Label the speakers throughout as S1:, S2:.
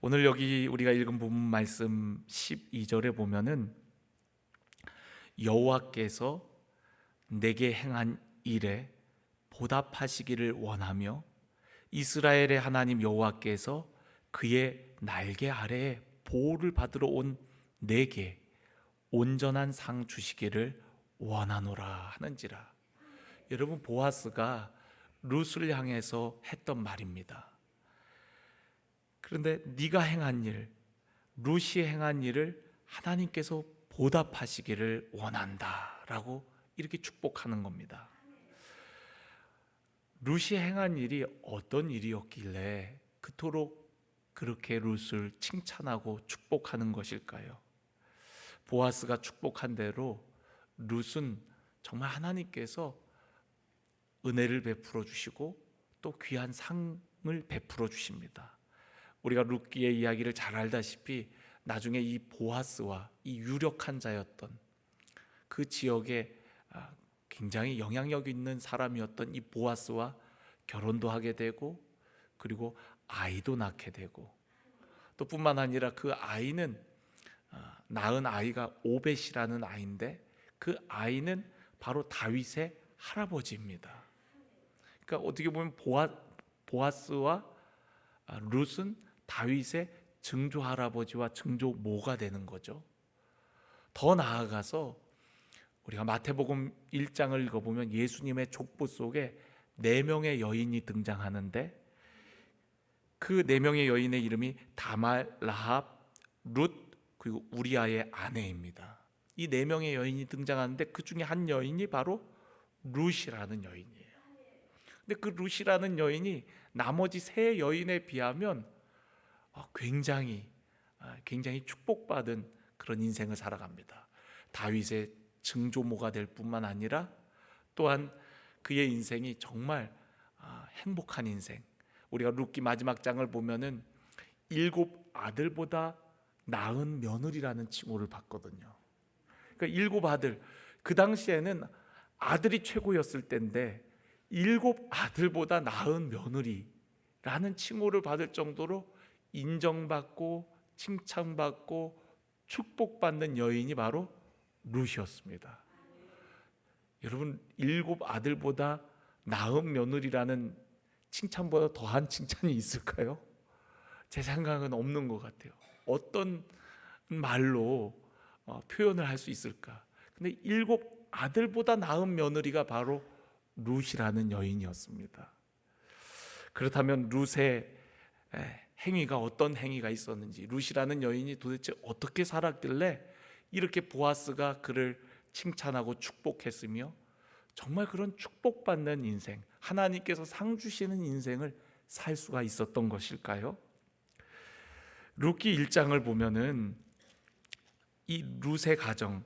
S1: 오늘 여기 우리가 읽은 본문 말씀 12절에 보면은 여호와께서 내게 행한 일에 보답하시기를 원하며 이스라엘의 하나님 여호와께서 그의 날개 아래에 보호를 받으러 온 내게 온전한 상 주시기를 원하노라 하는지라. 여러분, 보아스가 룻을 향해서 했던 말입니다. 그런데 네가 행한 일, 룻이 행한 일을 하나님께서 보답하시기를 원한다라고 이렇게 축복하는 겁니다. 룻이 행한 일이 어떤 일이었길래 그토록 그렇게 룻을 칭찬하고 축복하는 것일까요? 보아스가 축복한 대로 룻은 정말 하나님께서 은혜를 베풀어 주시고 또 귀한 상을 베풀어 주십니다. 우리가 룻기의 이야기를 잘 알다시피 나중에 이 보아스와 이 유력한 자였던 그 지역에 굉장히 영향력 있는 사람이었던 이 보아스와 결혼도 하게 되고 그리고 아이도 낳게 되고 또 뿐만 아니라 그 아이는 낳은 아이가 오벳이라는 아이인데 그 아이는 바로 다윗의 할아버지입니다. 그러니까 어떻게 보면 보아스와 룻은 다윗의 증조 할아버지와 증조 모가 되는 거죠. 더 나아가서 우리가 마태복음 1장을 읽어보면 예수님의 족보 속에 4명의 여인이 등장하는데 그 4명의 여인의 이름이 다말, 라합, 룻 그리고 우리아의 아내입니다. 이 4명의 여인이 등장하는데 그 중에 한 여인이 바로 룻이라는 여인이에요. 근데 그 룻이라는 여인이 나머지 3 여인에 비하면 굉장히 축복받은 그런 인생을 살아갑니다. 다윗의 증조모가 될 뿐만 아니라 또한 그의 인생이 정말 행복한 인생. 우리가 룻기 마지막 장을 보면은 7 아들보다 나은 며느리라는 칭호를 받거든요. 그러니까 7 아들, 그 당시에는 아들이 최고였을 때인데 7 아들보다 나은 며느리라는 칭호를 받을 정도로 인정받고 칭찬받고 축복받는 여인이 바로 룻이었습니다. 여러분, 7 아들보다 나은 며느리라는 칭찬보다 더한 칭찬이 있을까요? 제 생각은 없는 것 같아요. 어떤 말로 표현을 할 수 있을까? 근데 7 아들보다 나은 며느리가 바로 룻이라는 여인이었습니다. 그렇다면 룻의 행위가 어떤 행위가 있었는지, 룻이라는 여인이 도대체 어떻게 살았길래 이렇게 보아스가 그를 칭찬하고 축복했으며 정말 그런 축복받는 인생, 하나님께서 상 주시는 인생을 살 수가 있었던 것일까요? 룻기 1장을 보면은 이 룻의 가정,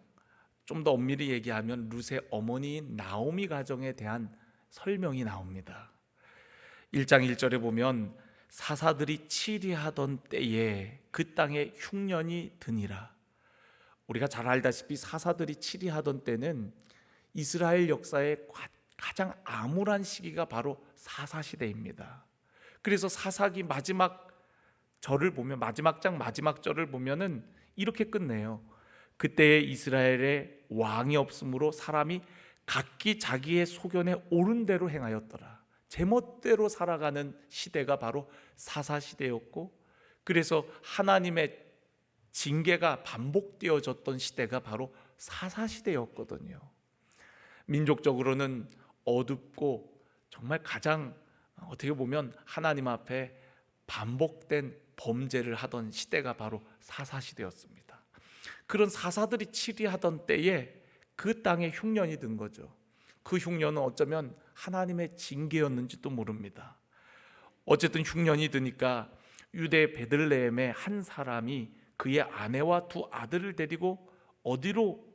S1: 좀 더 엄밀히 얘기하면 룻의 어머니인 나오미 가정에 대한 설명이 나옵니다. 1장 1절에 보면 사사들이 치리하던 때에 그 땅에 흉년이 드니라. 우리가 잘 알다시피 사사들이 치리하던 때는 이스라엘 역사의 가장 암울한 시기가 바로 사사시대입니다. 그래서 사사기 마지막 절을 보면, 마지막 장 마지막 절을 보면은 이렇게 끝내요. 그때에 이스라엘에 왕이 없으므로 사람이 각기 자기의 소견에 옳은 대로 행하였더라. 제멋대로 살아가는 시대가 바로 사사시대였고, 그래서 하나님의 징계가 반복되어졌던 시대가 바로 사사시대였거든요. 민족적으로는 어둡고 정말 가장 어떻게 보면 하나님 앞에 반복된 범죄를 하던 시대가 바로 사사시대였습니다. 그런 사사들이 치리하던 때에 그 땅에 흉년이 든 거죠. 그 흉년은 어쩌면 하나님의 징계였는지도 모릅니다. 어쨌든 흉년이 드니까 유대 베들레헴의 한 사람이 그의 아내와 2 아들을 데리고 어디로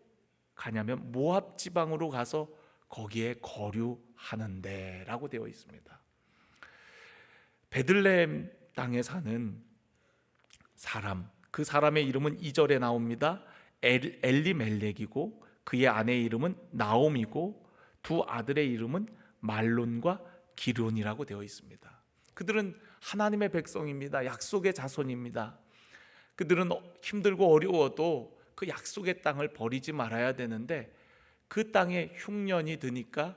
S1: 가냐면 모압 지방으로 가서 거기에 거류하는데 라고 되어 있습니다. 베들레헴 땅에 사는 사람, 그 사람의 이름은 2절에 나옵니다. 엘리멜렉이고 그의 아내의 이름은 나옴이고 2 아들의 이름은 말론과 기론이라고 되어 있습니다. 그들은 하나님의 백성입니다. 약속의 자손입니다. 그들은 힘들고 어려워도 그 약속의 땅을 버리지 말아야 되는데 그 땅에 흉년이 드니까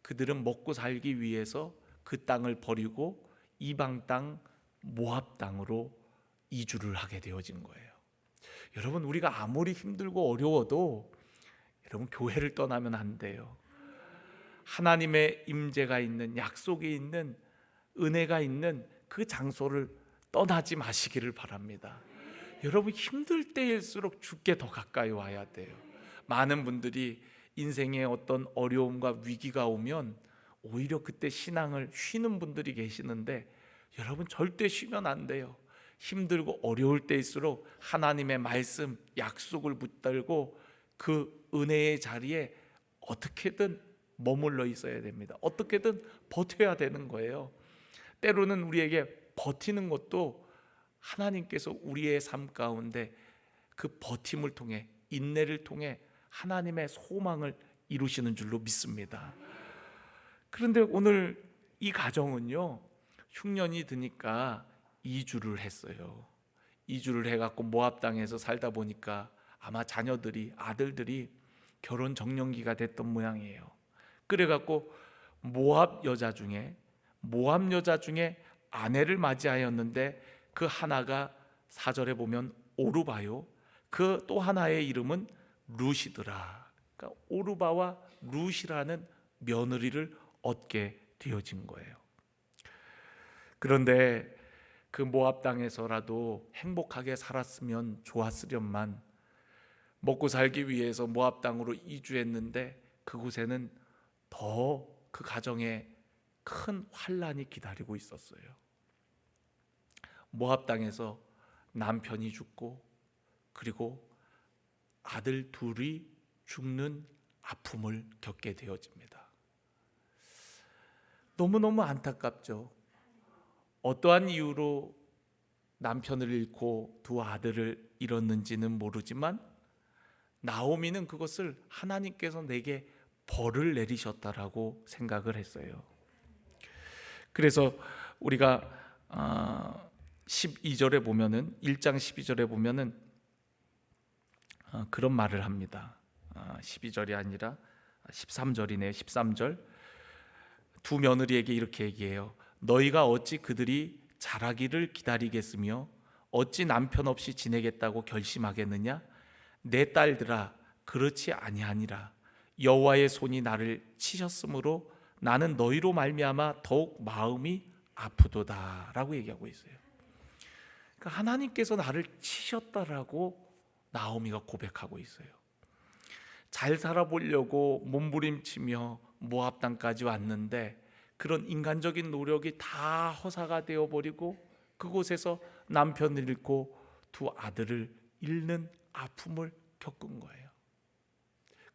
S1: 그들은 먹고 살기 위해서 그 땅을 버리고 이방 땅 모압 땅으로 이주를 하게 되어진 거예요. 여러분, 우리가 아무리 힘들고 어려워도 여러분, 교회를 떠나면 안 돼요. 하나님의 임재가 있는, 약속이 있는, 은혜가 있는 그 장소를 떠나지 마시기를 바랍니다. 여러분, 힘들 때일수록 주께 더 가까이 와야 돼요. 많은 분들이 인생에 어떤 어려움과 위기가 오면 오히려 그때 신앙을 쉬는 분들이 계시는데 여러분, 절대 쉬면 안 돼요. 힘들고 어려울 때일수록 하나님의 말씀, 약속을 붙들고 그 은혜의 자리에 어떻게든 머물러 있어야 됩니다. 어떻게든 버텨야 되는 거예요. 때로는 우리에게 버티는 것도 하나님께서 우리의 삶 가운데 그 버팀을 통해, 인내를 통해 하나님의 소망을 이루시는 줄로 믿습니다. 그런데 오늘 이 가정은요, 흉년이 드니까 이주를 했어요. 이주를 해갖고 모압 땅에서 살다 보니까 아마 자녀들이, 아들들이 결혼 정년기가 됐던 모양이에요. 그래갖고 모압 여자 중에 아내를 맞이하였는데 그 하나가 4절에 보면 오르바요, 그 또 하나의 이름은 룻이더라. 그러니까 오르바와 룻이라는 며느리를 얻게 되어진 거예요. 그런데 그 모압 땅에서라도 행복하게 살았으면 좋았으련만 먹고 살기 위해서 모압 땅으로 이주했는데 그곳에는 더 그 가정에 큰 환란이 기다리고 있었어요. 모압 땅에서 남편이 죽고 그리고 아들 둘이 죽는 아픔을 겪게 되어집니다. 너무너무 안타깝죠. 어떠한 이유로 남편을 잃고 두 아들을 잃었는지는 모르지만 나오미는 그것을 하나님께서 내게 벌을 내리셨다라고 생각을 했어요. 그래서 우리가 12절에 보면은 1장 12절에 보면은 그런 말을 합니다. 12절이 아니라 13절이네요. 13절. 두 며느리에게 이렇게 얘기해요. 너희가 어찌 그들이 자라기를 기다리겠으며 어찌 남편 없이 지내겠다고 결심하겠느냐? 내 딸들아, 그렇지 아니하니라. 여호와의 손이 나를 치셨으므로 나는 너희로 말미암아 더욱 마음이 아프도다라고 얘기하고 있어요. 그러니까 하나님께서 나를 치셨다라고 나오미가 고백하고 있어요. 잘 살아보려고 몸부림치며 모압 땅까지 왔는데 그런 인간적인 노력이 다 허사가 되어버리고 그곳에서 남편을 잃고 두 아들을 잃는 아픔을 겪은 거예요.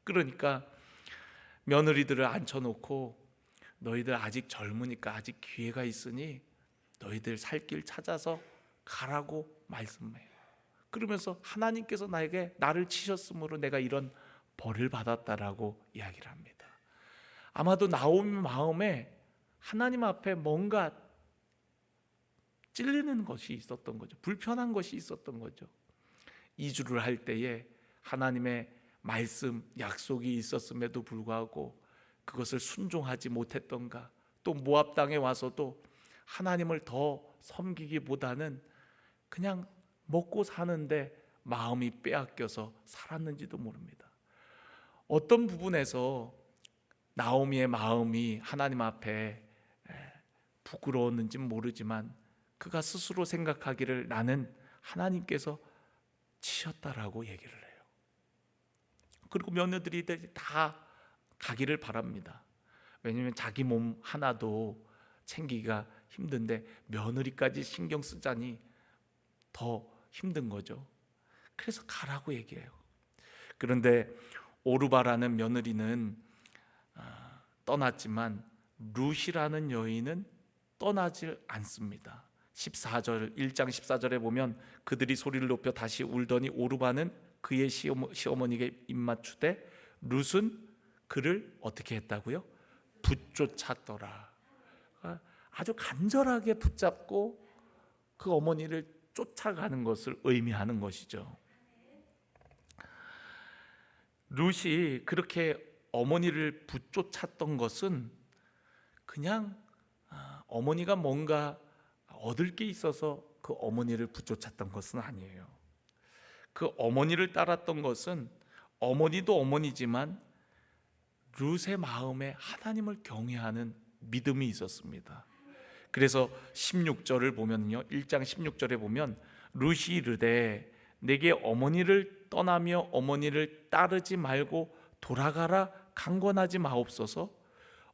S1: 그러니까 며느리들을 앉혀놓고 너희들 아직 젊으니까 아직 기회가 있으니 너희들 살 길 찾아서 가라고 말씀해요. 그러면서 하나님께서 나를 치셨으므로 내가 이런 벌을 받았다라고 이야기를 합니다. 아마도 나오미 마음에 하나님 앞에 뭔가 찔리는 것이 있었던 거죠. 불편한 것이 있었던 거죠. 이주를 할 때에 하나님의 말씀, 약속이 있었음에도 불구하고 그것을 순종하지 못했던가, 또 모압 땅에 와서도 하나님을 더 섬기기보다는 그냥 먹고 사는데 마음이 빼앗겨서 살았는지도 모릅니다. 어떤 부분에서 나오미의 마음이 하나님 앞에 부끄러웠는지는 모르지만 그가 스스로 생각하기를 나는 하나님께서 치셨다라고 얘기를 해요. 그리고 며느리들이 다 가기를 바랍니다. 왜냐하면 자기 몸 하나도 챙기기가 힘든데 며느리까지 신경 쓰자니 더 힘든 거죠. 그래서 가라고 얘기해요. 그런데 오르바라는 며느리는 떠났지만 룻이라는 여인은 떠나질 않습니다. 14절 1장 14절에 보면 그들이 소리를 높여 다시 울더니 오르바는 그의 시어머니에게 입맞추되 룻은 그를 어떻게 했다고요? 붙쫓았더라. 아주 간절하게 붙잡고 그 어머니를 쫓아가는 것을 의미하는 것이죠. 룻이 그렇게 어머니를 붙쫓았던 것은 그냥 어머니가 뭔가 얻을 게 있어서 그 어머니를 붙쫓았던 것은 아니에요. 그 어머니를 따랐던 것은 어머니도 어머니지만 룻의 마음에 하나님을 경외하는 믿음이 있었습니다. 그래서 16절을 보면요, 1장 16절에 보면 룻이 이르되 내게 어머니를 떠나며 어머니를 따르지 말고 돌아가라 강권하지 마옵소서.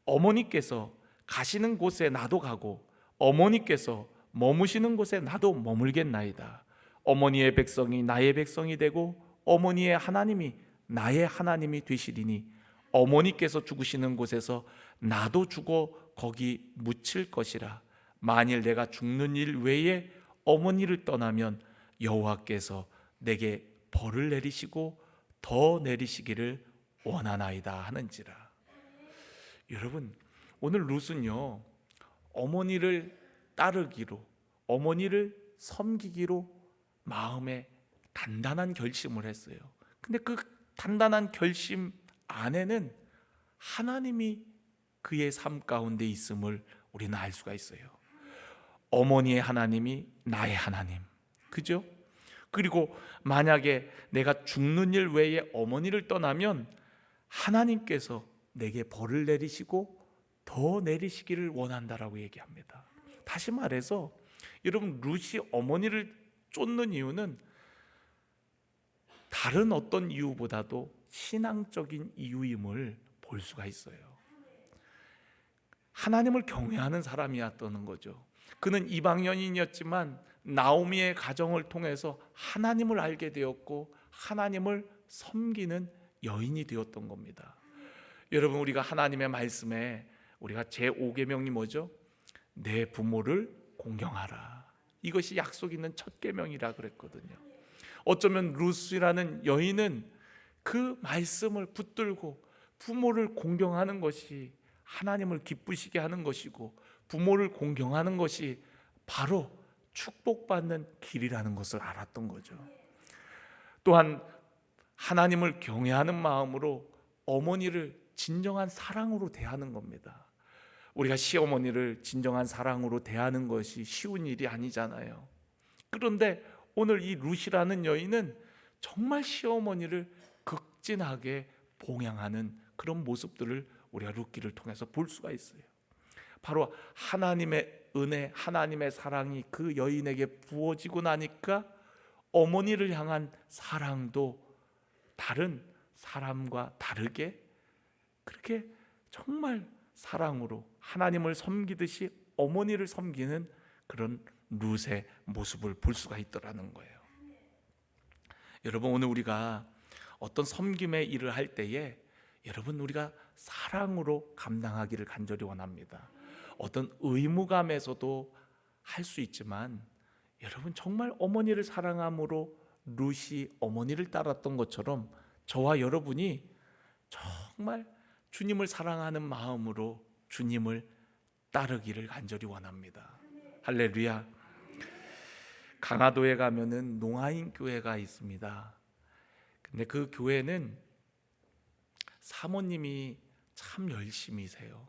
S1: 어머니께서 가시는 곳에 나도 가고 어머니께서 머무시는 곳에 나도 머물겠나이다. 어머니의 백성이 나의 백성이 되고 어머니의 하나님이 나의 하나님이 되시리니 어머니께서 죽으시는 곳에서 나도 죽어 거기 묻힐 것이라. 만일 내가 죽는 일 외에 어머니를 떠나면 여호와께서 내게 벌을 내리시고 더 내리시기를 원하나이다 하는지라. 여러분, 오늘 룻은요, 어머니를 따르기로, 어머니를 섬기기로 마음에 단단한 결심을 했어요. 근데 그 단단한 결심 안에는 하나님이 그의 삶 가운데 있음을 우리는 알 수가 있어요. 어머니의 하나님이 나의 하나님, 그죠? 그리고 만약에 내가 죽는 일 외에 어머니를 떠나면 하나님께서 내게 벌을 내리시고 더 내리시기를 원한다라고 얘기합니다. 다시 말해서 여러분, 룻이 어머니를 쫓는 이유는 다른 어떤 이유보다도 신앙적인 이유임을 볼 수가 있어요. 하나님을 경외하는 사람이었다는 거죠. 그는 이방인이었지만 나오미의 가정을 통해서 하나님을 알게 되었고 하나님을 섬기는 여인이 되었던 겁니다. 여러분, 우리가 하나님의 말씀에 우리가 제5계명이 뭐죠? 내 부모를 공경하라. 이것이 약속 있는 첫 계명이라 그랬거든요. 어쩌면 룻이라는 여인은 그 말씀을 붙들고 부모를 공경하는 것이 하나님을 기쁘시게 하는 것이고 부모를 공경하는 것이 바로 축복받는 길이라는 것을 알았던 거죠. 또한 하나님을 경외하는 마음으로 어머니를 진정한 사랑으로 대하는 겁니다. 우리가 시어머니를 진정한 사랑으로 대하는 것이 쉬운 일이 아니잖아요. 그런데 오늘 이 룻이라는 여인은 정말 시어머니를 극진하게 봉양하는 그런 모습들을 우리가 룻기를 통해서 볼 수가 있어요. 바로 하나님의 은혜, 하나님의 사랑이 그 여인에게 부어지고 나니까 어머니를 향한 사랑도 다른 사람과 다르게 그렇게 정말 사랑으로 하나님을 섬기듯이 어머니를 섬기는 그런 룻의 모습을 볼 수가 있더라는 거예요. 여러분, 오늘 우리가 어떤 섬김의 일을 할 때에 여러분, 우리가 사랑으로 감당하기를 간절히 원합니다. 어떤 의무감에서도 할 수 있지만 여러분, 정말 어머니를 사랑함으로 룻이 어머니를 따랐던 것처럼 저와 여러분이 정말 주님을 사랑하는 마음으로 주님을 따르기를 간절히 원합니다. 할렐루야. 강화도에 가면은 농아인 교회가 있습니다. 근데 그 교회는 사모님이 참 열심히세요.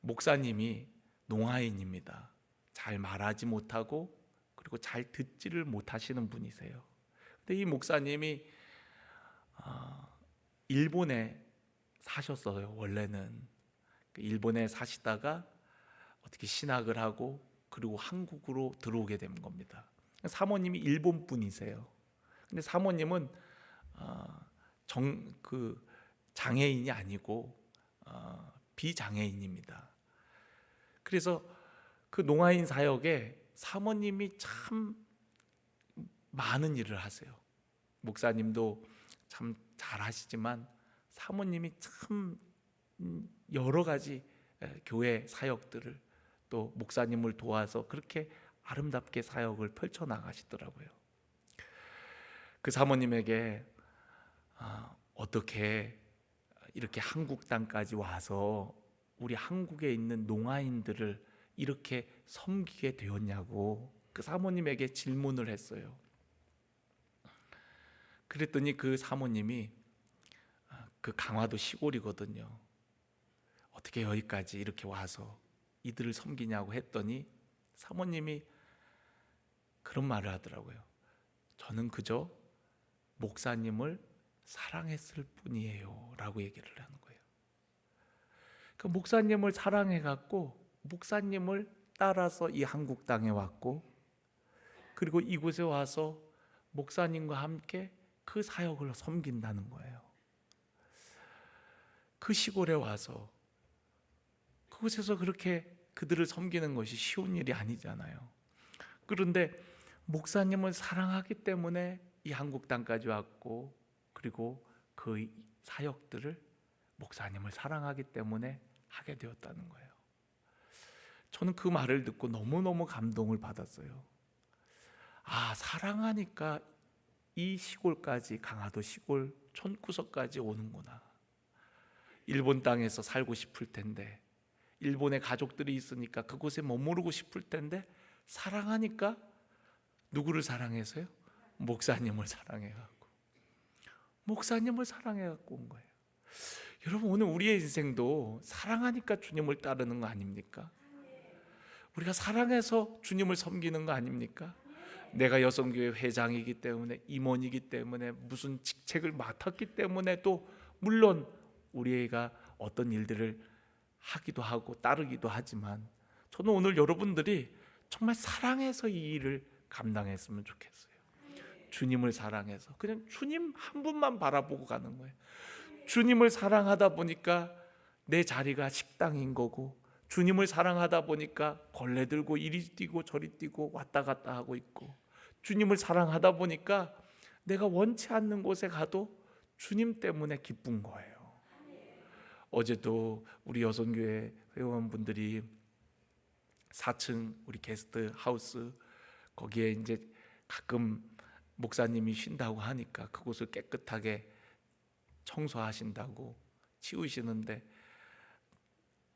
S1: 목사님이 농아인입니다. 잘 말하지 못하고 그리고 잘 듣지를 못하시는 분이세요. 근데 이 목사님이 일본에 사셨어요. 원래는 일본에 사시다가 어떻게 신학을 하고 그리고 한국으로 들어오게 된 겁니다. 사모님이 일본 분이세요. 근데 사모님은 장애인이 아니고 비장애인입니다. 그래서 그 농아인 사역에 사모님이 참 많은 일을 하세요. 목사님도 참 잘하시지만 사모님이 참 여러 가지 교회 사역들을 또 목사님을 도와서 그렇게 아름답게 사역을 펼쳐나가시더라고요. 그 사모님에게 어떻게 이렇게 한국 땅까지 와서 우리 한국에 있는 농아인들을 이렇게 섬기게 되었냐고 그 사모님에게 질문을 했어요. 그랬더니 그 사모님이 그 강화도 시골이거든요. 어떻게 여기까지 이렇게 와서 이들을 섬기냐고 했더니 사모님이 그런 말을 하더라고요. 저는 그저 목사님을 사랑했을 뿐이에요 라고 얘기를 하는 거예요. 그 목사님을 사랑해갖고 목사님을 따라서 이 한국 땅에 왔고, 그리고 이곳에 와서 목사님과 함께 그 사역을 섬긴다는 거예요. 그 시골에 와서 그곳에서 그렇게 그들을 섬기는 것이 쉬운 일이 아니잖아요. 그런데 목사님을 사랑하기 때문에 이 한국 땅까지 왔고, 그리고 그 사역들을 목사님을 사랑하기 때문에 하게 되었다는 거예요. 저는 그 말을 듣고 너무너무 감동을 받았어요. 아, 사랑하니까 이 시골까지, 강화도 시골 촌구석까지 오는구나. 일본 땅에서 살고 싶을 텐데, 일본에 가족들이 있으니까 그곳에 머무르고 싶을 텐데, 사랑하니까 누구를 사랑해서요? 목사님을 사랑해갖고, 목사님을 사랑해갖고 온 거예요. 여러분, 오늘 우리의 인생도 사랑하니까 주님을 따르는 거 아닙니까? 우리가 사랑해서 주님을 섬기는 거 아닙니까? 내가 여성교회 회장이기 때문에, 임원이기 때문에, 무슨 직책을 맡았기 때문에, 또 물론 우리가 어떤 일들을 하기도 하고 따르기도 하지만, 저는 오늘 여러분들이 정말 사랑해서 이 일을 감당했으면 좋겠어요. 주님을 사랑해서 그냥 주님 한 분만 바라보고 가는 거예요. 주님을 사랑하다 보니까 내 자리가 식당인 거고, 주님을 사랑하다 보니까 걸레 들고 이리 뛰고 저리 뛰고 왔다 갔다 하고 있고, 주님을 사랑하다 보니까 내가 원치 않는 곳에 가도 주님 때문에 기쁜 거예요. 어제도 우리 여성교회 회원분들이 4층 우리 게스트 하우스, 거기에 이제 가끔 목사님이 쉰다고 하니까 그곳을 깨끗하게 청소하신다고 치우시는데,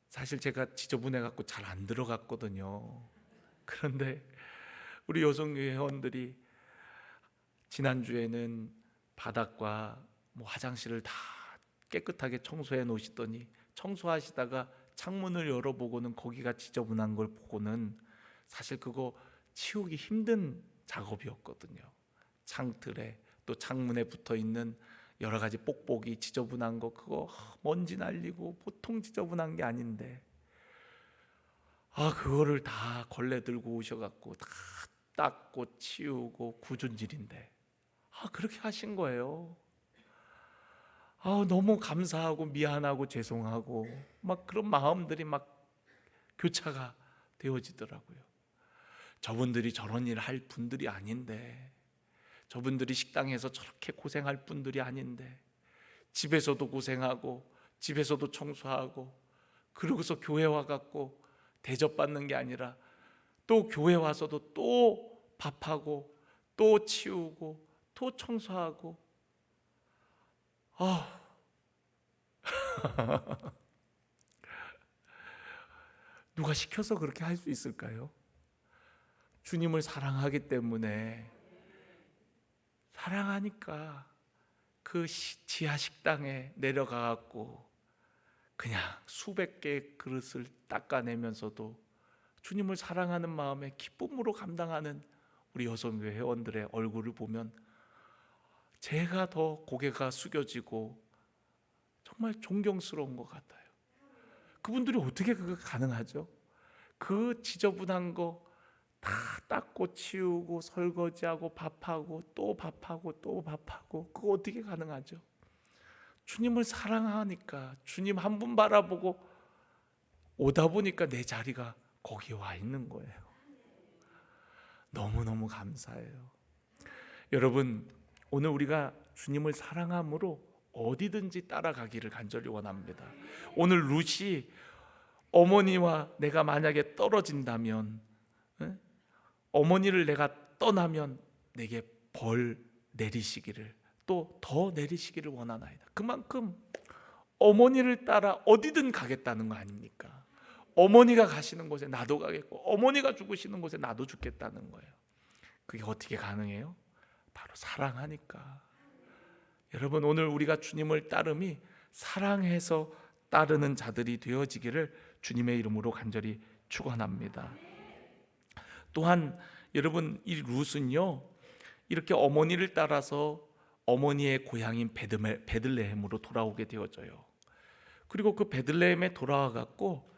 S1: 사실 제가 지저분해 갖고 잘 안 들어갔거든요. 그런데 우리 여성교회 회원들이 지난주에는 바닥과 화장실을 다 깨끗하게 청소해 놓으시더니, 청소하시다가 창문을 열어보고는 거기가 지저분한 걸 보고는 사실 그거 치우기 힘든 작업이었거든요. 창틀에 또 창문에 붙어 있는 여러 가지 뽁뽁이 지저분한 거, 그거 먼지 날리고 보통 지저분한 게 아닌데, 그거를 다 걸레 들고 오셔갖고 다 닦고 치우고 굳은 일인데 그렇게 하신 거예요. 너무 감사하고 미안하고 죄송하고 막 그런 마음들이 막 교차가 되어지더라고요. 저분들이 저런 일을 할 분들이 아닌데, 저분들이 식당에서 저렇게 고생할 분들이 아닌데, 집에서도 고생하고 집에서도 청소하고, 그러고서 교회 와갖고 대접받는 게 아니라 또 교회 와서도 또 밥하고 또 치우고 또 청소하고. 누가 시켜서 그렇게 할 수 있을까요? 주님을 사랑하기 때문에, 사랑하니까 그 지하 식당에 내려가갖고 그냥 수백 개의 그릇을 닦아내면서도 주님을 사랑하는 마음에 기쁨으로 감당하는 우리 여성교회 회원들의 얼굴을 보면 제가 더 고개가 숙여지고 정말 존경스러운 것 같아요. 그분들이 어떻게 그거 가능하죠? 그 지저분한 거 다 닦고 치우고 설거지하고 밥하고 또 밥하고 또 밥하고, 그거 어떻게 가능하죠? 주님을 사랑하니까, 주님 한 분 바라보고 오다 보니까 내 자리가 거기에 와 있는 거예요. 너무너무 감사해요. 여러분, 오늘 우리가 주님을 사랑함으로 어디든지 따라가기를 간절히 원합니다. 오늘 룻이 어머니와 내가 만약에 떨어진다면, 어머니를 내가 떠나면 내게 벌 내리시기를, 또 더 내리시기를 원하나이다. 그만큼 어머니를 따라 어디든 가겠다는 거 아닙니까? 어머니가 가시는 곳에 나도 가겠고 어머니가 죽으시는 곳에 나도 죽겠다는 거예요. 그게 어떻게 가능해요? 바로 사랑하니까. 여러분, 오늘 우리가 주님을 따름이 사랑해서 따르는 자들이 되어지기를 주님의 이름으로 간절히 축원합니다. 또한 여러분, 이 룻은요 이렇게 어머니를 따라서 어머니의 고향인 베들레헴으로 돌아오게 되어져요. 그리고 그 베들레헴에 돌아와 갖고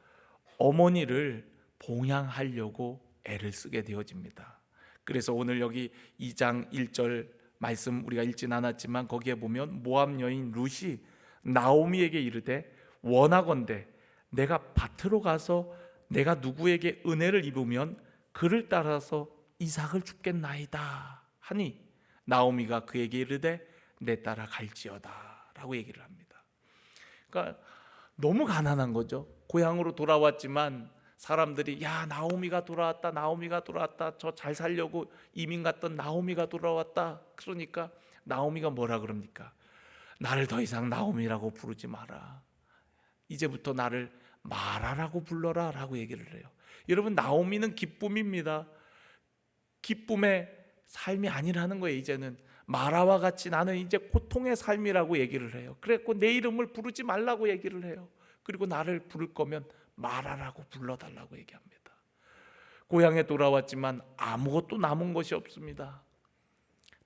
S1: 어머니를 봉양하려고 애를 쓰게 되어집니다. 그래서 오늘 여기 2장 1절 말씀 우리가 읽진 않았지만 거기에 보면 모압 여인 룻이 나오미에게 이르되 원하건대 내가 밭으로 가서 내가 누구에게 은혜를 입으면 그를 따라서 이삭을 줍겠나이다 하니 나오미가 그에게 이르되 내 따라 갈지어다 라고 얘기를 합니다. 그러니까 너무 가난한 거죠. 고향으로 돌아왔지만 사람들이 야 나오미가 돌아왔다, 나오미가 돌아왔다, 저 잘 살려고 이민 갔던 나오미가 돌아왔다. 그러니까 나오미가 뭐라 그럽니까? 나를 더 이상 나오미라고 부르지 마라, 이제부터 나를 마라라고 불러라 라고 얘기를 해요. 여러분, 나오미는 기쁨입니다. 기쁨의 삶이 아니라는 거예요. 이제는 마라와 같이 나는 이제 고통의 삶이라고 얘기를 해요. 그래서 내 이름을 부르지 말라고 얘기를 해요. 그리고 나를 부를 거면 마라라고 불러달라고 얘기합니다. 고향에 돌아왔지만 아무것도 남은 것이 없습니다.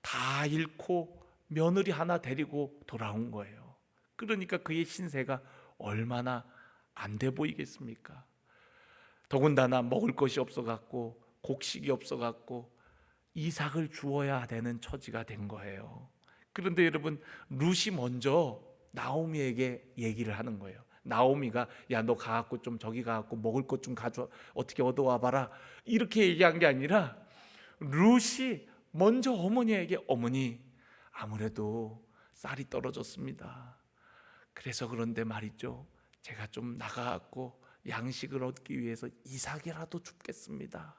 S1: 다 잃고 며느리 하나 데리고 돌아온 거예요. 그러니까 그의 신세가 얼마나 안 돼 보이겠습니까? 더군다나 먹을 것이 없어갖고 곡식이 없어갖고 이삭을 주어야 되는 처지가 된 거예요. 그런데 여러분, 룻이 먼저 나오미에게 얘기를 하는 거예요. 나오미가 야 너 가갖고 좀 저기 가갖고 먹을 것 좀 가져 어떻게 얻어와 봐라 이렇게 얘기한 게 아니라 룻이 먼저 어머니에게 어머니 아무래도 쌀이 떨어졌습니다. 그래서 그런데 말이죠, 제가 좀 나가갖고 양식을 얻기 위해서 이삭이라도 줍겠습니다.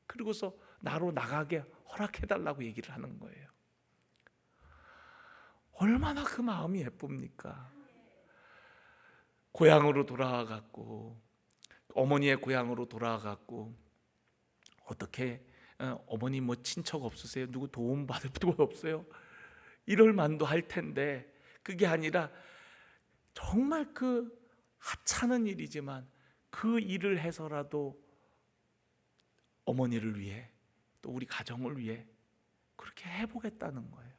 S1: 그리고서 나로 나가게 허락해달라고 얘기를 하는 거예요. 얼마나 그 마음이 예쁩니까? 고향으로 돌아와갖고 어머니의 고향으로 돌아와갖고 어떻게 어머니 뭐 친척 없으세요? 누구 도움 받을 분 없어요? 이럴 만도 할 텐데 그게 아니라 정말 그 하찮은 일이지만 그 일을 해서라도 어머니를 위해 또 우리 가정을 위해 그렇게 해보겠다는 거예요.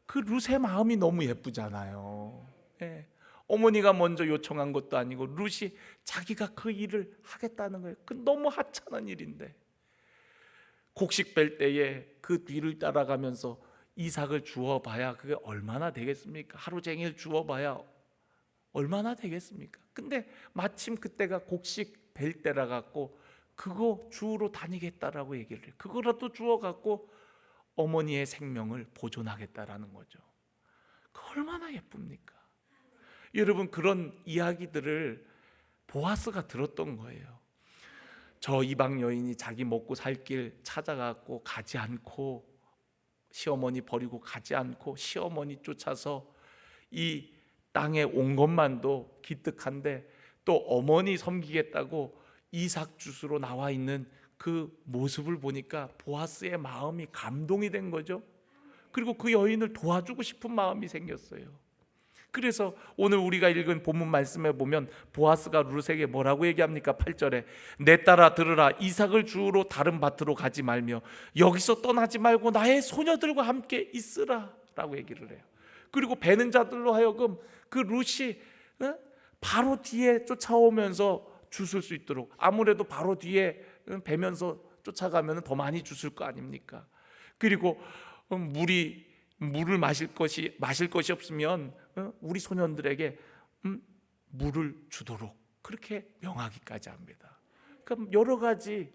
S1: 그 룻의 마음이 너무 예쁘잖아요. 예. 어머니가 먼저 요청한 것도 아니고 룻이 자기가 그 일을 하겠다는 거예요. 그 너무 하찮은 일인데 곡식 뺄 때에 그 뒤를 따라가면서 이삭을 주워봐야 그게 얼마나 되겠습니까? 하루 종일 주워봐야 얼마나 되겠습니까? 근데 마침 그때가 곡식 뺄 때라 갖고 그거 주우러 다니겠다라고 얘기를 해요. 그거라도 주워 갖고 어머니의 생명을 보존하겠다라는 거죠. 그 얼마나 예쁩니까? 여러분, 그런 이야기들을 보아스가 들었던 거예요. 저 이방 여인이 자기 먹고 살 길 찾아가고 가지 않고 시어머니 버리고 가지 않고 시어머니 쫓아서 이 땅에 온 것만도 기특한데 또 어머니 섬기겠다고 이삭 줍으로 나와 있는 그 모습을 보니까 보아스의 마음이 감동이 된 거죠. 그리고 그 여인을 도와주고 싶은 마음이 생겼어요. 그래서 오늘 우리가 읽은 본문 말씀에 보면 보아스가 룻에게 뭐라고 얘기합니까? 8절에 내 딸아 들으라, 이삭을 주우러 다른 밭으로 가지 말며 여기서 떠나지 말고 나의 소녀들과 함께 있으라 라고 얘기를 해요. 그리고 배는 자들로 하여금 그 룻이 바로 뒤에 쫓아오면서 주술 수 있도록, 아무래도 바로 뒤에 배면서 쫓아가면 더 많이 주술 거 아닙니까? 그리고 물을 마실 것이 없으면 우리 소년들에게 물을 주도록 그렇게 명하기까지 합니다. 그럼 여러 가지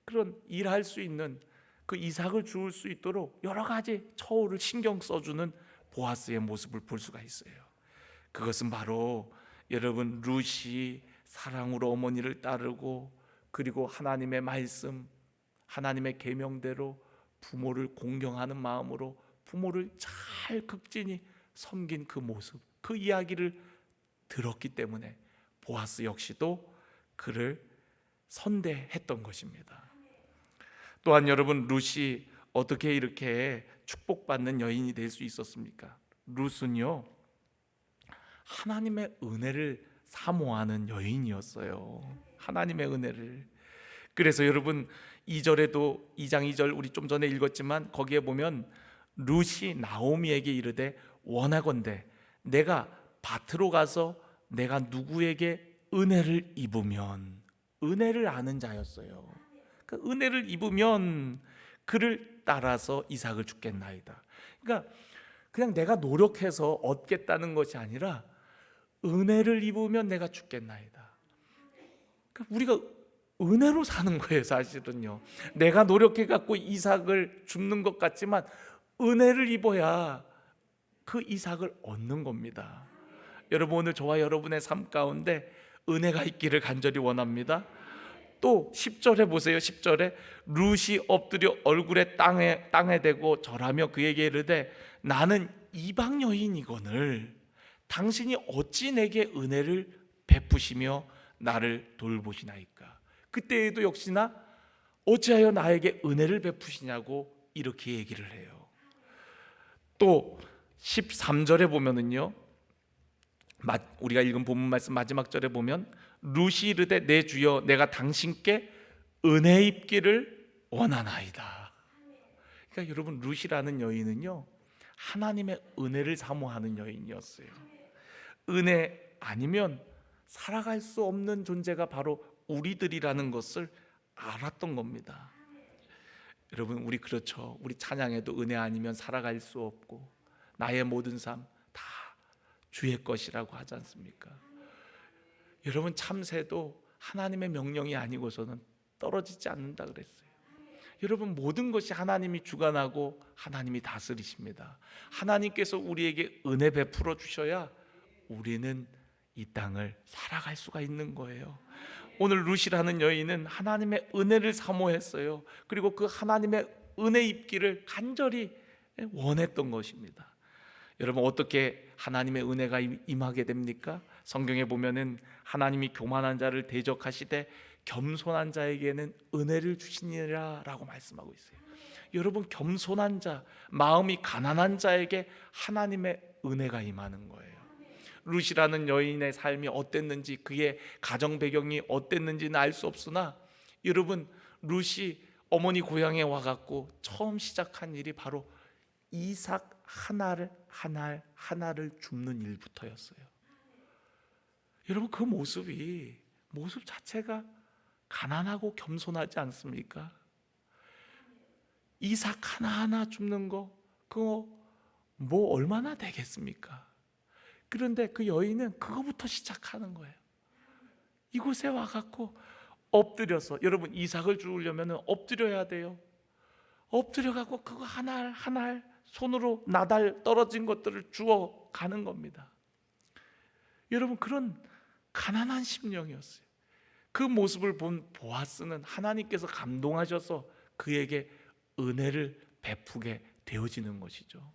S1: 그런 일할 수 있는 그 이삭을 주울 수 있도록 여러 가지 처우를 신경 써주는 보아스의 모습을 볼 수가 있어요. 그것은 바로 여러분 룻이 사랑으로 어머니를 따르고 그리고 하나님의 말씀, 하나님의 계명대로 부모를 공경하는 마음으로 부모를 잘 극진히 섬긴 그 모습, 그 이야기를 들었기 때문에 보아스 역시도 그를 선대했던 것입니다. 또한 여러분, 룻이 어떻게 이렇게 축복받는 여인이 될 수 있었습니까? 룻은요, 하나님의 은혜를 사모하는 여인이었어요. 하나님의 은혜를. 그래서 여러분, 2절에도 2장 2절 우리 좀 전에 읽었지만 거기에 보면 룻이 나오미에게 이르되 원하건대 내가 밭으로 가서 내가 누구에게 은혜를 입으면, 은혜를 아는 자였어요. 그 은혜를 입으면 그를 따라서 이삭을 주겠나이다. 그러니까 그냥 내가 노력해서 얻겠다는 것이 아니라 은혜를 입으면 내가 주겠나이다. 그러니까 우리가 은혜로 사는 거예요, 사실은요. 내가 노력해 갖고 이삭을 줍는 것 같지만 은혜를 입어야 그 이삭을 얻는 겁니다. 여러분, 오늘 저와 여러분의 삶 가운데 은혜가 있기를 간절히 원합니다. 또 10절에 보세요. 10절에 룻이 엎드려 얼굴에 땅에 대고 절하며 그에게 이르되 나는 이방 여인이거늘 당신이 어찌 내게 은혜를 베푸시며 나를 돌보시나이까. 그때에도 역시나 어찌하여 나에게 은혜를 베푸시냐고 이렇게 얘기를 해요. 또 13절에 보면은요, 우리가 읽은 본문 말씀 마지막 절에 보면 룻이 이르되 내 주여 내가 당신께 은혜 입기를 원하나이다. 그러니까 여러분, 룻이라는 여인은요, 하나님의 은혜를 사모하는 여인이었어요. 은혜 아니면 살아갈 수 없는 존재가 바로 우리들이라는 것을 알았던 겁니다. 여러분, 우리 그렇죠. 우리 찬양에도 은혜 아니면 살아갈 수 없고 나의 모든 삶 다 주의 것이라고 하지 않습니까? 여러분, 참새도 하나님의 명령이 아니고서는 떨어지지 않는다 그랬어요. 여러분, 모든 것이 하나님이 주관하고 하나님이 다스리십니다. 하나님께서 우리에게 은혜 베풀어 주셔야 우리는 이 땅을 살아갈 수가 있는 거예요. 오늘 룻이라는 여인은 하나님의 은혜를 사모했어요. 그리고 그 하나님의 은혜 입기를 간절히 원했던 것입니다. 여러분, 어떻게 하나님의 은혜가 임하게 됩니까? 성경에 보면은 하나님이 교만한 자를 대적하시되 겸손한 자에게는 은혜를 주시니라 라고 말씀하고 있어요. 여러분, 겸손한 자, 마음이 가난한 자에게 하나님의 은혜가 임하는 거예요. 룻이라는 여인의 삶이 어땠는지, 그의 가정 배경이 어땠는지는 알 수 없으나 여러분, 룻이 어머니 고향에 와갖고 처음 시작한 일이 바로 이삭 하나를 줍는 일부터였어요. 여러분, 그 모습 자체가 가난하고 겸손하지 않습니까? 이삭 하나하나 줍는 거, 그거 뭐 얼마나 되겠습니까? 그런데 그 여인은 그거부터 시작하는 거예요. 이곳에 와갖고 엎드려서, 여러분, 이삭을 주우려면 엎드려야 돼요. 엎드려갖고 그거 하나 손으로 나달 떨어진 것들을 주워 가는 겁니다. 여러분, 그런 가난한 심령이었어요. 그 모습을 본 보아스는 하나님께서 감동하셔서 그에게 은혜를 베푸게 되어지는 것이죠.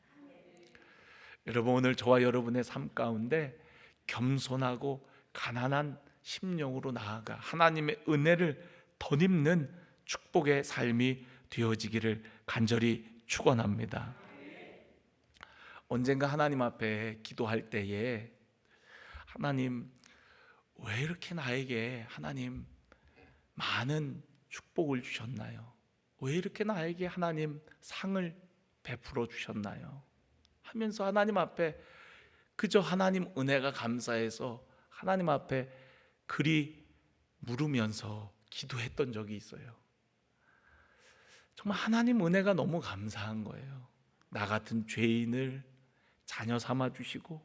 S1: 여러분, 오늘 저와 여러분의 삶 가운데 겸손하고 가난한 심령으로 나아가 하나님의 은혜를 덧입는 축복의 삶이 되어지기를 간절히 축원합니다. 언젠가 하나님 앞에 기도할 때에 하나님, 왜 이렇게 나에게 하나님 많은 축복을 주셨나요? 왜 이렇게 나에게 하나님 상을 베풀어 주셨나요? 하면서 하나님 앞에 그저 하나님 은혜가 감사해서 하나님 앞에 그리 물으면서 기도했던 적이 있어요. 정말 하나님 은혜가 너무 감사한 거예요. 나 같은 죄인을 자녀 삼아 주시고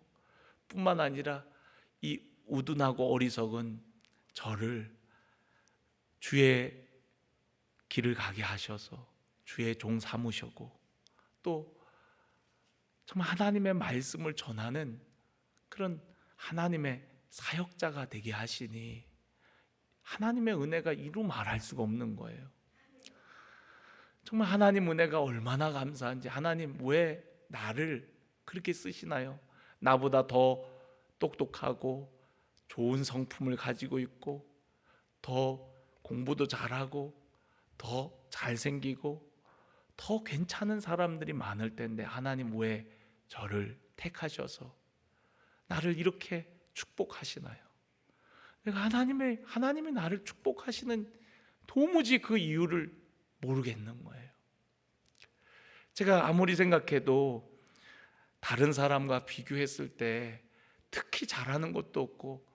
S1: 뿐만 아니라 이 우둔하고 어리석은 저를 주의 길을 가게 하셔서 주의 종 삼으셨고, 또 정말 하나님의 말씀을 전하는 그런 하나님의 사역자가 되게 하시니 하나님의 은혜가 이루 말할 수가 없는 거예요. 정말 하나님 은혜가 얼마나 감사한지, 하나님 왜 나를 그렇게 쓰시나요? 나보다 더 똑똑하고 좋은 성품을 가지고 있고 더 공부도 잘하고 더 잘생기고 더 괜찮은 사람들이 많을 텐데 하나님 왜 저를 택하셔서 나를 이렇게 축복하시나요? 내가 하나님이 나를 축복하시는 도무지 그 이유를 모르겠는 거예요. 제가 아무리 생각해도 다른 사람과 비교했을 때 특히 잘하는 것도 없고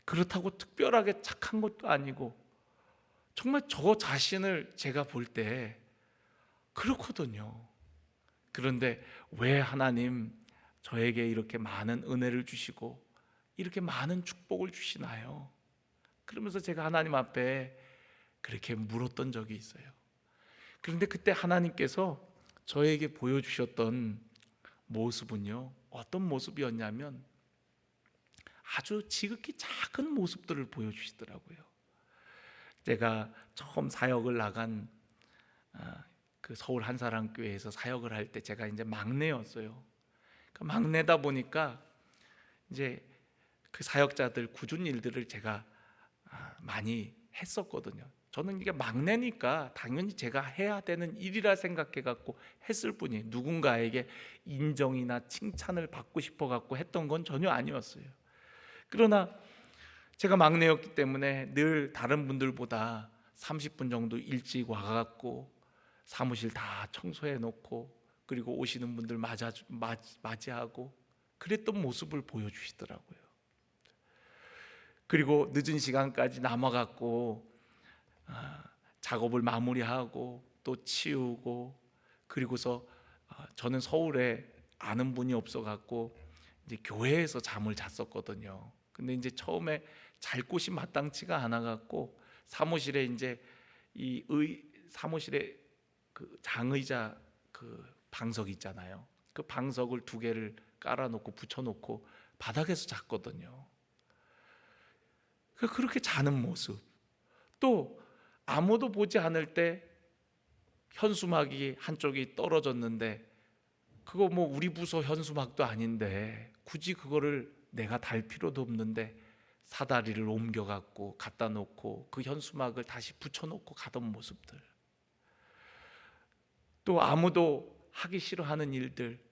S1: 그렇다고 특별하게 착한 것도 아니고 정말 저 자신을 제가 볼 때 그렇거든요. 그런데 왜 하나님 저에게 이렇게 많은 은혜를 주시고 이렇게 많은 축복을 주시나요? 그러면서 제가 하나님 앞에 그렇게 물었던 적이 있어요. 그런데 그때 하나님께서 저에게 보여주셨던 모습은요, 어떤 모습이었냐면 아주 지극히 작은 모습들을 보여주시더라고요. 제가 처음 사역을 나간 그 서울 한사랑교회에서 사역을 할 때 제가 이제 막내였어요. 막내다 보니까 이제 그 사역자들 굳은 일들을 제가 많이 했었거든요. 저는 이게 막내니까 당연히 제가 해야 되는 일이라 생각해 갖고 했을 뿐이에요. 누군가에게 인정이나 칭찬을 받고 싶어 갖고 했던 건 전혀 아니었어요. 그러나 제가 막내였기 때문에 늘 다른 분들보다 30분 정도 일찍 와갖고 사무실 다 청소해 놓고 그리고 오시는 분들 맞이하고 그랬던 모습을 보여주시더라고요. 그리고 늦은 시간까지 남아갖고 작업을 마무리하고 또 치우고 그리고서 저는 서울에 아는 분이 없어갖고 이제 교회에서 잠을 잤었거든요. 근데 이제 처음에 잘 곳이 마땅치가 않아갖고 사무실에 이제 사무실에 그 장의자 그 방석 있잖아요. 그 방석을 2개를 깔아놓고 붙여놓고 바닥에서 잤거든요. 그렇게 자는 모습, 또 아무도 보지 않을 때 현수막이 한쪽이 떨어졌는데 그거 뭐 우리 부서 현수막도 아닌데 굳이 그거를 내가 달 필요도 없는데 사다리를 옮겨갖고 갖다 놓고 그 현수막을 다시 붙여놓고 가던 모습들, 또 아무도 하기 싫어하는 일들,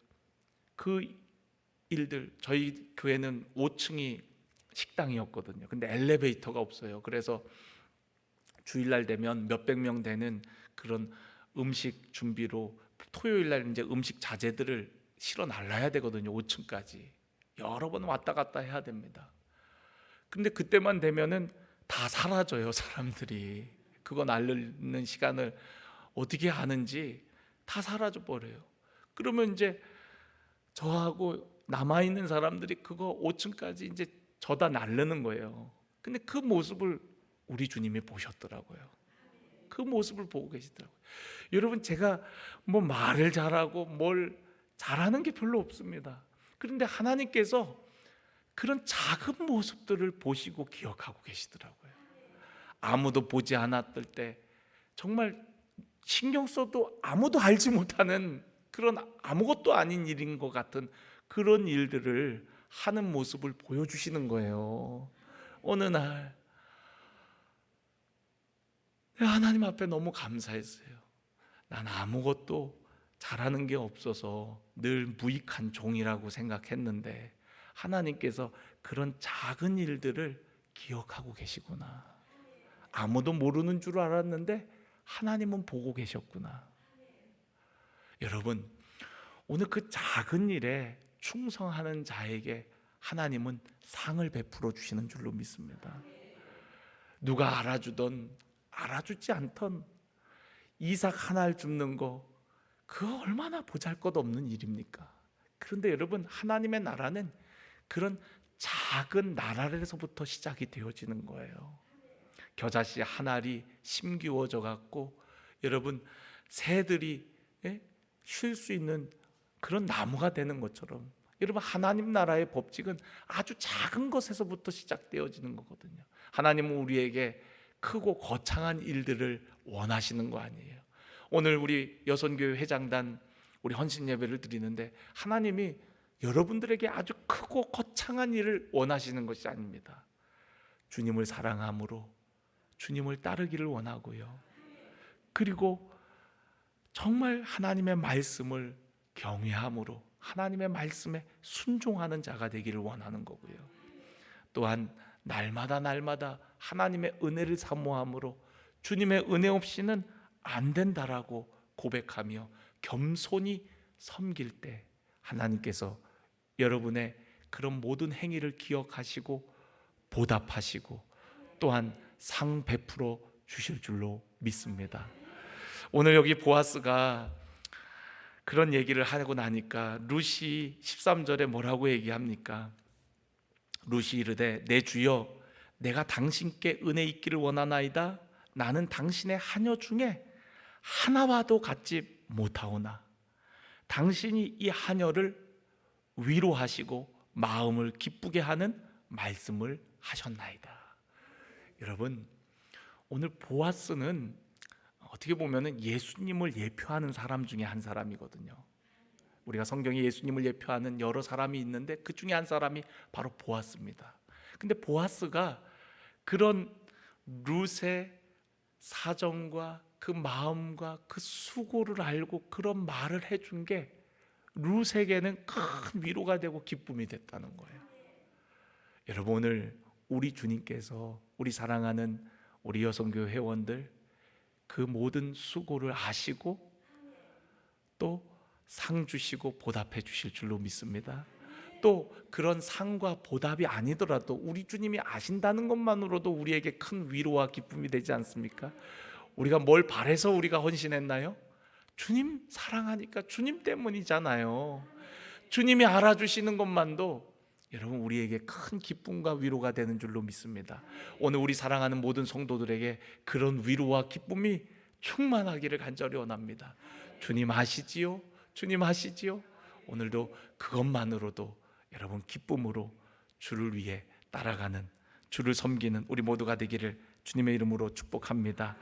S1: 그 일들, 저희 교회는 5층이 식당이었거든요. 근데 엘리베이터가 없어요. 그래서 주일날 되면 몇백 명 되는 그런 음식 준비로 토요일날 이제 음식 자재들을 실어 날라야 되거든요. 5층까지 여러 번 왔다 갔다 해야 됩니다. 근데 그때만 되면은 다 사라져요. 사람들이 그거 날리는 시간을 어떻게 하는지 다 사라져 버려요. 그러면 이제 저하고 남아있는 사람들이 그거 5층까지 이제 저다 날르는 거예요. 근데 그 모습을 우리 주님이 보셨더라고요. 그 모습을 보고 계시더라고요. 여러분, 제가 뭐 말을 잘하고 뭘 잘하는 게 별로 없습니다. 그런데 하나님께서 그런 작은 모습들을 보시고 기억하고 계시더라고요. 아무도 보지 않았을 때 정말 신경 써도 아무도 알지 못하는 그런 아무것도 아닌 일인 것 같은 그런 일들을 하는 모습을 보여주시는 거예요. 어느 날 하나님 앞에 너무 감사했어요. 난 아무것도 잘하는 게 없어서 늘 무익한 종이라고 생각했는데 하나님께서 그런 작은 일들을 기억하고 계시구나. 아무도 모르는 줄 알았는데 하나님은 보고 계셨구나. 여러분, 오늘 그 작은 일에 충성하는 자에게 하나님은 상을 베풀어 주시는 줄로 믿습니다. 누가 알아주던 알아주지 않던 이삭 하나 줍는 거, 그거 얼마나 보잘것없는 일입니까? 그런데 여러분, 하나님의 나라는 그런 작은 나라에서부터 시작이 되어지는 거예요. 겨자씨 한 알이 심기워져 갖고 여러분 새들이 쉴 수 있는 그런 나무가 되는 것처럼 여러분, 하나님 나라의 법칙은 아주 작은 것에서부터 시작되어지는 거거든요. 하나님은 우리에게 크고 거창한 일들을 원하시는 거 아니에요. 오늘 우리 여선교회 회장단 우리 헌신 예배를 드리는데 하나님이 여러분들에게 아주 크고 거창한 일을 원하시는 것이 아닙니다. 주님을 사랑함으로 주님을 따르기를 원하고요. 그리고 정말 하나님의 말씀을 경외함으로 하나님의 말씀에 순종하는 자가 되기를 원하는 거고요. 또한 날마다 하나님의 은혜를 사모함으로 주님의 은혜 없이는 안 된다라고 고백하며 겸손히 섬길 때 하나님께서 여러분의 그런 모든 행위를 기억하시고 보답하시고 또한 상 베풀어 주실 줄로 믿습니다. 오늘 여기 보아스가 그런 얘기를 하고 나니까 룻이 13절에 뭐라고 얘기합니까? 룻이 이르되 내 주여 내가 당신께 은혜 있기를 원하나이다. 나는 당신의 하녀 중에 하나와도 같지 못하오나 당신이 이 하녀를 위로하시고 마음을 기쁘게 하는 말씀을 하셨나이다. 여러분, 오늘 보아스는 어떻게 보면 예수님을 예표하는 사람 중에 한 사람이거든요. 우리가 성경에 예수님을 예표하는 여러 사람이 있는데 그 중에 한 사람이 바로 보아스입니다. 근데 보아스가 그런 룻의 사정과 그 마음과 그 수고를 알고 그런 말을 해준 게 룻에게는 큰 위로가 되고 기쁨이 됐다는 거예요. 여러분, 오늘 우리 주님께서 우리 사랑하는 우리 여성교회 회원들 그 모든 수고를 아시고 또 상 주시고 보답해 주실 줄로 믿습니다. 또 그런 상과 보답이 아니더라도 우리 주님이 아신다는 것만으로도 우리에게 큰 위로와 기쁨이 되지 않습니까? 우리가 뭘 바래서 우리가 헌신했나요? 주님 사랑하니까 주님 때문이잖아요. 주님이 알아주시는 것만도 여러분 우리에게 큰 기쁨과 위로가 되는 줄로 믿습니다. 오늘 우리 사랑하는 모든 성도들에게 그런 위로와 기쁨이 충만하기를 간절히 원합니다. 주님 아시지요? 주님 아시지요? 오늘도 그것만으로도 여러분 기쁨으로 주를 위해 따라가는, 주를 섬기는 우리 모두가 되기를 주님의 이름으로 축복합니다.